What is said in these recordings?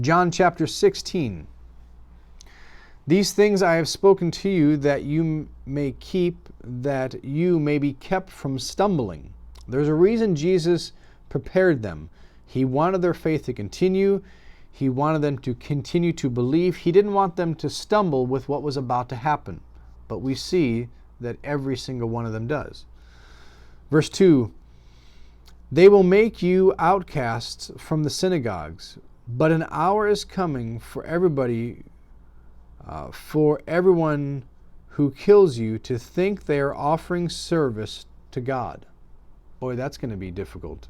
John chapter 16. These things I have spoken to you that you may keep, that you may be kept from stumbling. There's a reason Jesus prepared them. He wanted their faith to continue. He wanted them to continue to believe. He didn't want them to stumble with what was about to happen. But we see that every single one of them does. Verse 2, they will make you outcasts from the synagogues, but an hour is coming for everyone who kills you to think they are offering service to God. Boy, that's going to be difficult.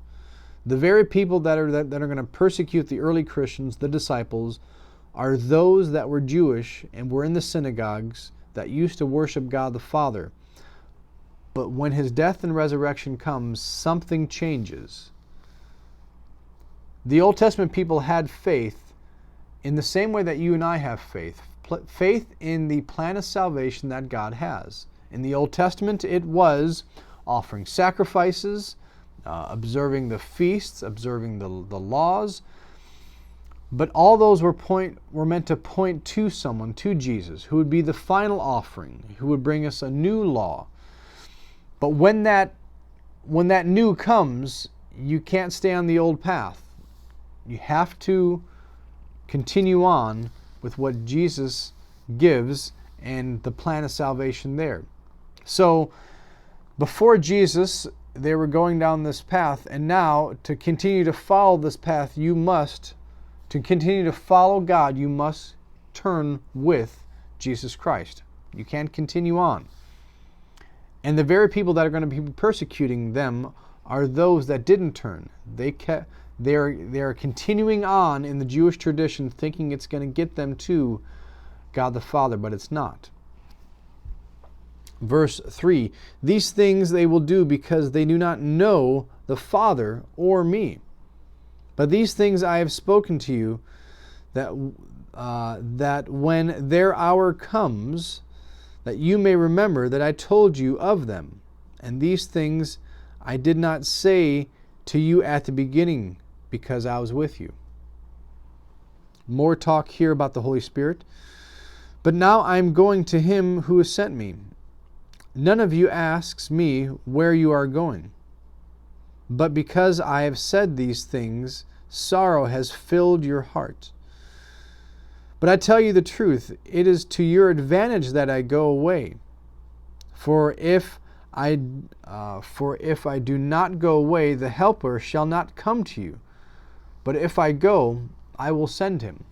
The very people that are going to persecute the early Christians, the disciples, are those that were Jewish and were in the synagogues that used to worship God the Father. But when his death and resurrection comes, something changes. The Old Testament people had faith in the same way that you and I have faith. Faith in the plan of salvation that God has. In the Old Testament, it was offering sacrifices, observing the feasts, observing the laws. But all those were meant to point to someone, to Jesus, who would be the final offering, who would bring us a new law. But when that new comes, you can't stay on the old path. You have to continue on with what Jesus gives and the plan of salvation there. So, before Jesus, they were going down this path, and now to continue to follow this path, to continue to follow God, you must turn with Jesus Christ. You can't continue on. And the very people that are going to be persecuting them are those that didn't turn. They are continuing on in the Jewish tradition, thinking it's going to get them to God the Father, but it's not. Verse 3, these things they will do because they do not know the Father or me. But these things I have spoken to you, that when their hour comes, that you may remember that I told you of them. And these things I did not say to you at the beginning, because I was with you. More talk here about the Holy Spirit. But now I am going to him who has sent me. None of you asks me where you are going. But because I have said these things, sorrow has filled your heart. But I tell you the truth, it is to your advantage that I go away. For if I do not go away, the Helper shall not come to you. But if I go, I will send him.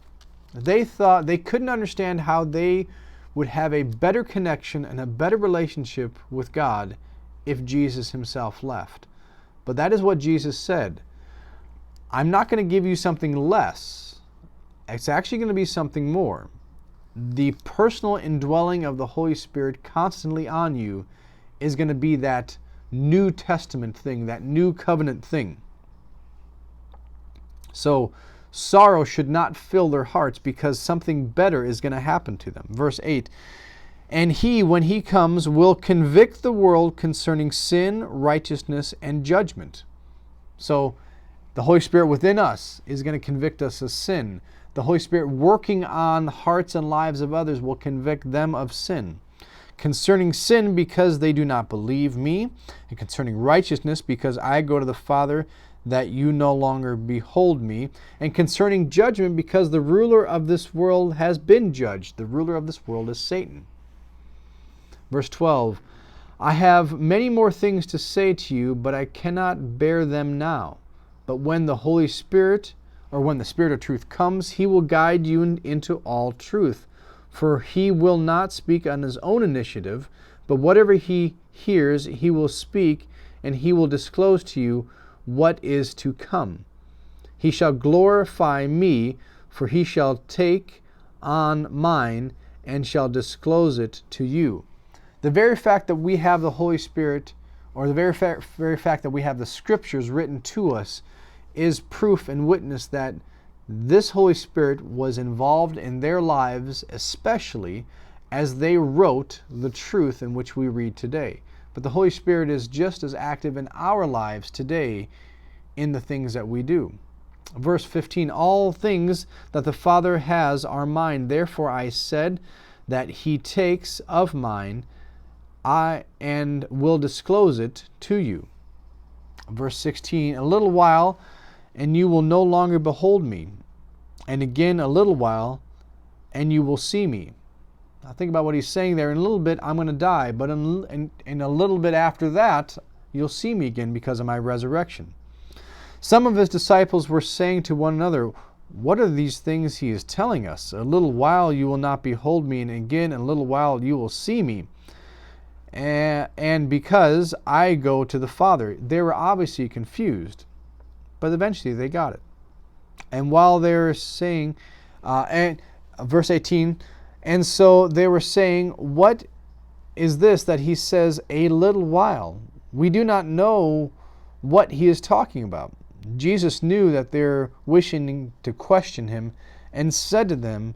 They couldn't understand how they would have a better connection and a better relationship with God if Jesus himself left. But that is what Jesus said. I'm not going to give you something less. It's actually going to be something more. The personal indwelling of the Holy Spirit constantly on you is going to be that New Testament thing, that new covenant thing. So, sorrow should not fill their hearts because something better is going to happen to them. Verse 8, and he, when he comes, will convict the world concerning sin, righteousness, and judgment. So, the Holy Spirit within us is going to convict us of sin. The Holy Spirit working on the hearts and lives of others will convict them of sin. Concerning sin, because they do not believe me, and concerning righteousness, because I go to the Father, that you no longer behold me, and concerning judgment, because the ruler of this world has been judged. The ruler of this world is Satan. Verse 12, I have many more things to say to you, but I cannot bear them now. But when the Holy Spirit, or when the Spirit of truth comes, he will guide you into all truth. For he will not speak on his own initiative, but whatever he hears, he will speak, and he will disclose to you what is to come. He shall glorify me, for he shall take on mine and shall disclose it to you. The very fact that we have the Holy Spirit, or the very fact that we have the Scriptures written to us, is proof and witness that this Holy Spirit was involved in their lives, especially as they wrote the truth in which we read today. But the Holy Spirit is just as active in our lives today in the things that we do. Verse 15, all things that the Father has are mine. Therefore I said that he takes of mine, and will disclose it to you. Verse 16, a little while, and you will no longer behold me. And again a little while, and you will see me. Now think about what he's saying there. In a little bit, I'm going to die. But in a little bit after that, you'll see me again because of my resurrection. Some of his disciples were saying to one another, what are these things he is telling us? A little while you will not behold me, and again in a little while you will see me. And because I go to the Father. They were obviously confused, but eventually they got it. And while they're saying, and verse 18, and so they were saying, what is this that he says, a little while? We do not know what he is talking about. Jesus knew that they're wishing to question him and said to them,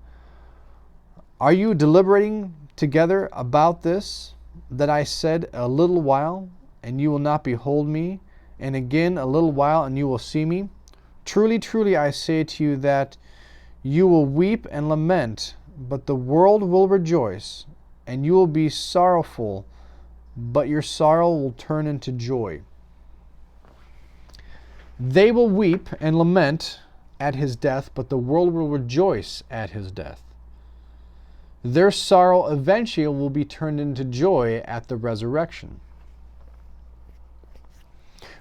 are you deliberating together about this, that I said a little while, and you will not behold me, and again a little while, and you will see me? Truly, truly, I say to you that you will weep and lament, but the world will rejoice, and you will be sorrowful, but your sorrow will turn into joy. They will weep and lament at his death, but the world will rejoice at his death. Their sorrow eventually will be turned into joy at the resurrection.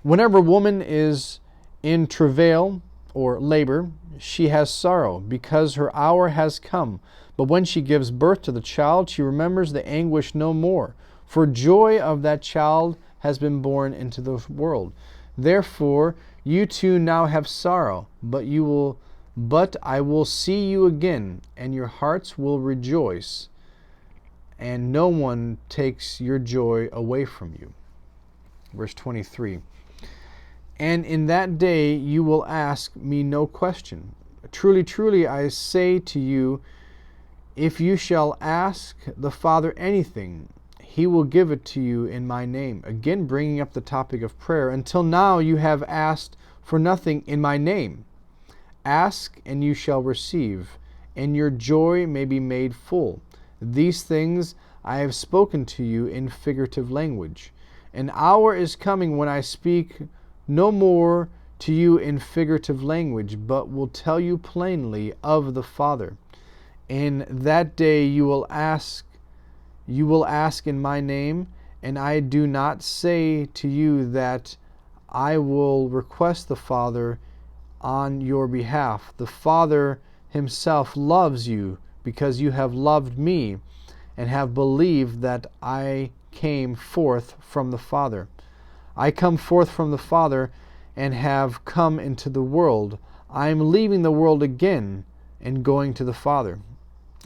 Whenever a woman is in travail or labor, she has sorrow because her hour has come. But when she gives birth to the child, she remembers the anguish no more, for joy of that child has been born into the world. Therefore, you too now have sorrow, but I will see you again, and your hearts will rejoice, and no one takes your joy away from you. Verse 23. And in that day you will ask me no question. Truly, truly, I say to you, if you shall ask the Father anything, he will give it to you in my name. Again, bringing up the topic of prayer. Until now you have asked for nothing in my name. Ask, and you shall receive, and your joy may be made full. These things I have spoken to you in figurative language. An hour is coming when I speak no more to you in figurative language, but will tell you plainly of the Father. In that day you will ask in my name, and I do not say to you that I will request the Father on your behalf. The Father himself loves you because you have loved me and have believed that I came forth from the Father. I come forth from the Father and have come into the world. I am leaving the world again and going to the Father.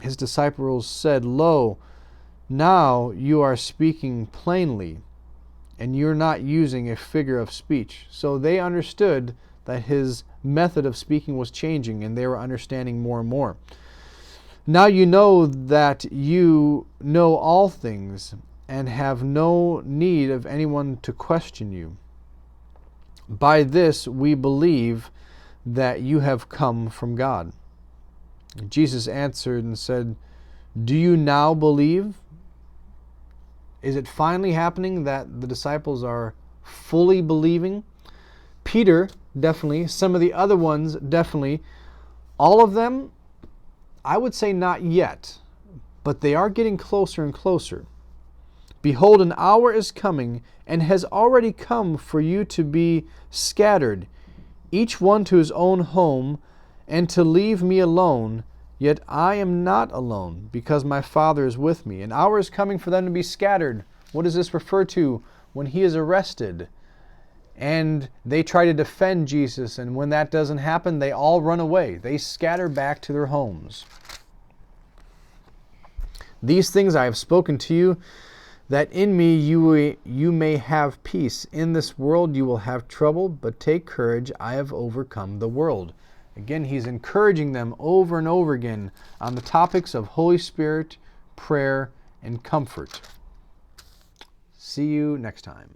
His disciples said, Lo, now you are speaking plainly, and you're not using a figure of speech. So they understood that his method of speaking was changing, and they were understanding more and more. Now you know that you know all things, and have no need of anyone to question you. By this we believe that you have come from God. Jesus answered and said, do you now believe? Is it finally happening that the disciples are fully believing? Peter, definitely. Some of the other ones, definitely. All of them, I would say not yet, but they are getting closer and closer. Behold, an hour is coming, and has already come for you to be scattered, each one to his own home, and to leave me alone. Yet I am not alone, because my Father is with me. An hour is coming for them to be scattered. What does this refer to? When he is arrested, and they try to defend Jesus, and when that doesn't happen, they all run away. They scatter back to their homes. These things I have spoken to you, that in me you may have peace. In this world you will have trouble, but take courage, I have overcome the world. Again, he's encouraging them over and over again on the topics of Holy Spirit, prayer, and comfort. See you next time.